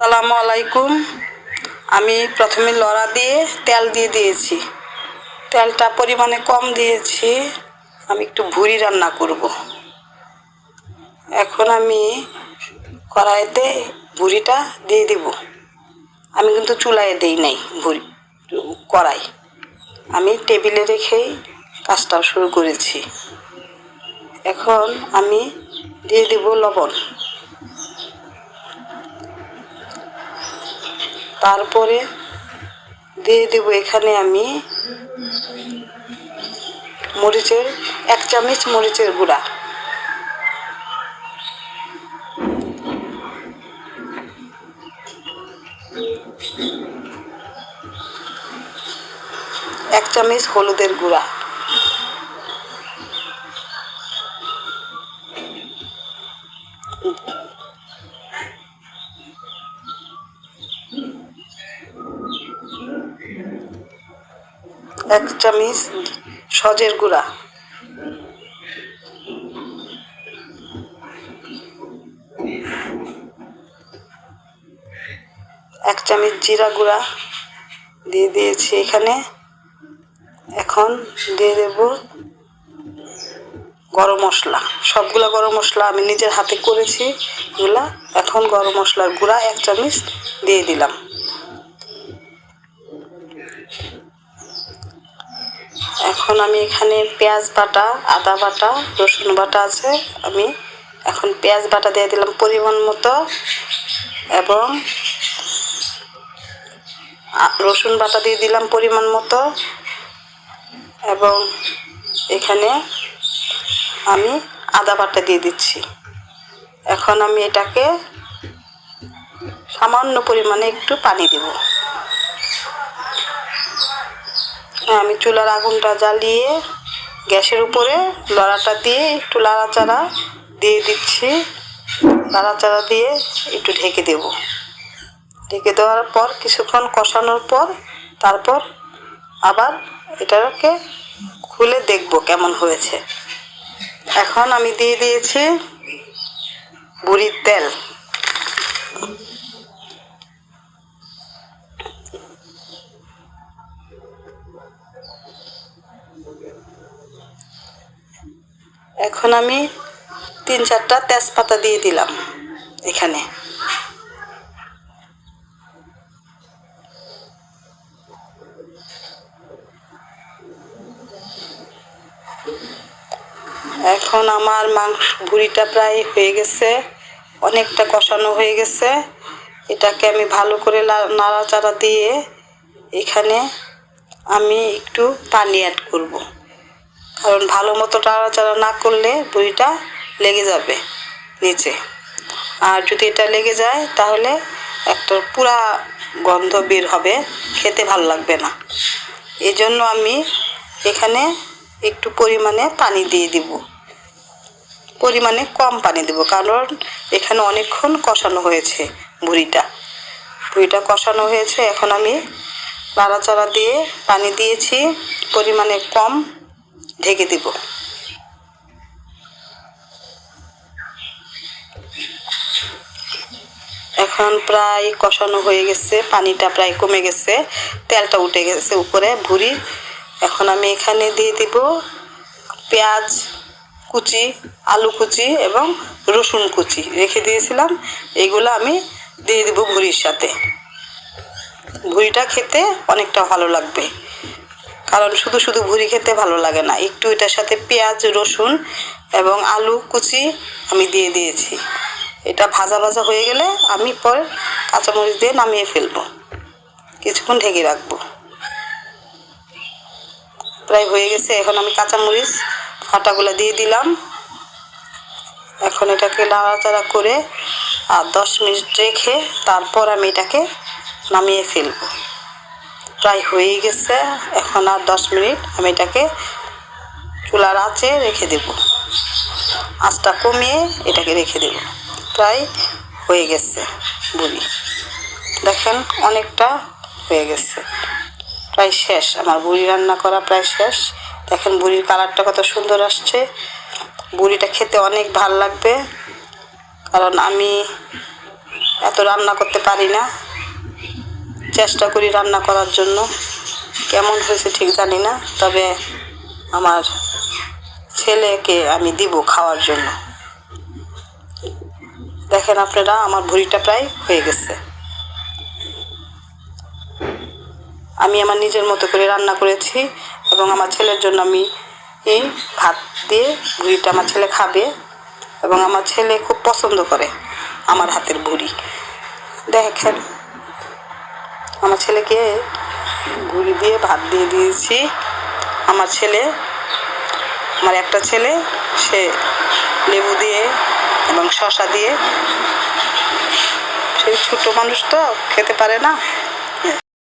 আসসালামু আলাইকুম। আমি প্রথমে লড়া দিয়ে তেল দিয়ে দিয়েছি। তেলটা পরিমাণে কম দিয়েছি। আমি একটু ভুড়ি রান্না করব। এখন আমি কড়াইতে ভুড়িটা দিয়ে দিব। আমি কিন্তু চুলায় দেই নাই ভুড়ি, কড়াই আমি টেবিলে রেখেই কাজটা শুরু করেছি। এখন আমি দিয়ে দিব লবণ, তারপরে দিয়ে দেব এখানে আমি মরিচের 1 চামচ মরিচের গুঁড়া, এক চামচ হলুদের গুঁড়া, এক চামচ সজের গুঁড়া, এক চামচ জিরা গুঁড়া দিয়ে দিয়েছি এখানে। এখন দিয়ে দেব গরম মশলা, সবগুলা গরম মশলা আমি নিজের হাতে করেছি এগুলা। এখন গরম মশলার গুঁড়া 1 চামচ দিয়ে দিলাম। এখন আমি এখানে পেঁয়াজ বাটা, আদা বাটা, রসুন বাটা আছে। আমি এখন পেঁয়াজ বাটা দিয়ে দিলাম পরিমাণ মতো, এবং রসুন বাটা দিয়ে দিলাম পরিমাণ মতো, এবং এখানে আমি আদা বাটা দিয়ে দিচ্ছি। এখন আমি এটাকে সামান্য পরিমাণে একটু পানি দেব। আমি চুলার আগুনটা জ্বালিয়ে গ্যাসের উপরে লড়াটা দিয়ে একটু নাড়াচাড়া দিয়ে দিচ্ছি। নাড়াচাড়া দিয়ে একটু ঢেকে দেব। ঢেকে দেওয়ার পর কিছুক্ষণ কষানোর পর তারপর আবার এটাকে খুলে দেখব কেমন হয়েছে। এখন আমি দিয়ে দিয়েছি ভুড়ির তেল। এখন আমি 3-4টা তেজপাতা দিয়ে দিলাম এখানে। এখন আমার মাংস ভুড়িটা প্রায় হয়ে গেছে, অনেকটা কষানো হয়ে গেছে। এটাকে আমি ভালো করে নাড়াচাড়া দিয়ে এখানে আমি একটু পানি অ্যাড করব, কারণ ভালো মতো নাড়াচাড়া না করলে ভুড়িটা লেগে যাবে নিচে। আর যদি এটা লেগে যায় তাহলে একটা পুরা গন্ধ বের হবে, খেতে ভালো লাগবে না। এই জন্য আমি এখানে একটু পরিমাণে পানি দিয়ে দিব, পরিমাণে কম পানি দেব, কারণ এখানে অনেকক্ষণ কষানো হয়েছে ভুড়িটা কষানো হয়েছে। এখন আমি নাড়াচাড়া দিয়ে পানি দিয়েছি পরিমাণে কম, ঢেকে দিব। এখন প্রায় কষানো হয়ে গেছে, পানিটা প্রায় কমে গেছে, তেলটা উঠে গেছে উপরে ভুড়ির। এখন আমি এখানে দিয়ে দিব পেঁয়াজ কুচি, আলু কুচি এবং রসুন কুচি রেখে দিয়েছিলাম, এগুলো আমি দিয়ে দেব ভুড়ির সাথে। ভুড়িটা খেতে অনেকটা ভালো লাগবে, কারণ শুধু শুধু ভুড়ি খেতে ভালো লাগে না। একটু এটার সাথে পেঁয়াজ, রসুন এবং আলু কুচি আমি দিয়ে দিয়েছি। এটা ভাজা ভাজা হয়ে গেলে আমি পরে কাঁচামরিচ দিয়ে নামিয়ে ফেলবো, কিছুক্ষণ ঢেকে রাখবো। প্রায় হয়ে গেছে। এখন আমি কাঁচামরিচ ফাটাগুলো দিয়ে দিলাম। এখন এটাকে নাড়াচাড়া করে আর 10 মিনিট রেখে তারপর আমি এটাকে নামিয়ে ফেলবো। প্রায় হয়ে গেছে। এখন আর 10 মিনিট আমি এটাকে চুলার আঁচে রেখে দেব, আঁচটা কমিয়ে এটাকে রেখে দেব। প্রায় হয়ে গেছে ভুড়ি, দেখেন অনেকটা হয়ে গেছে, প্রায় শেষ। আমার ভুড়ি রান্না করা প্রায় শেষ। দেখেন ভুড়ির কালারটা কত সুন্দর আসছে। ভুড়িটা খেতে অনেক ভালো লাগবে, কারণ আমি এত রান্না করতে পারি না, চেষ্টা করি রান্না করার জন্য। কেমন হয়েছে ঠিক জানি না, তবে আমার ছেলেকে আমি দিব খাওয়ার জন্য। দেখেন আপনারা, আমার ভুঁড়িটা প্রায় হয়ে গেছে। আমি আমার নিজের মতো করে রান্না করেছি এবং আমার ছেলের জন্য আমি এই ভাত দিয়ে ভুঁড়িটা আমার ছেলে খাবে এবং আমার ছেলে খুব পছন্দ করে আমার হাতের ভুঁড়ি। দেখেন আমার ছেলেকে ভুঁড়ি দিয়ে ভাত দিয়ে দিয়েছি। আমার ছেলে, আমার একটা ছেলে, সে লেবু দিয়ে এবং শসা দিয়ে, সেই ছোট মানুষ তো খেতে পারে না,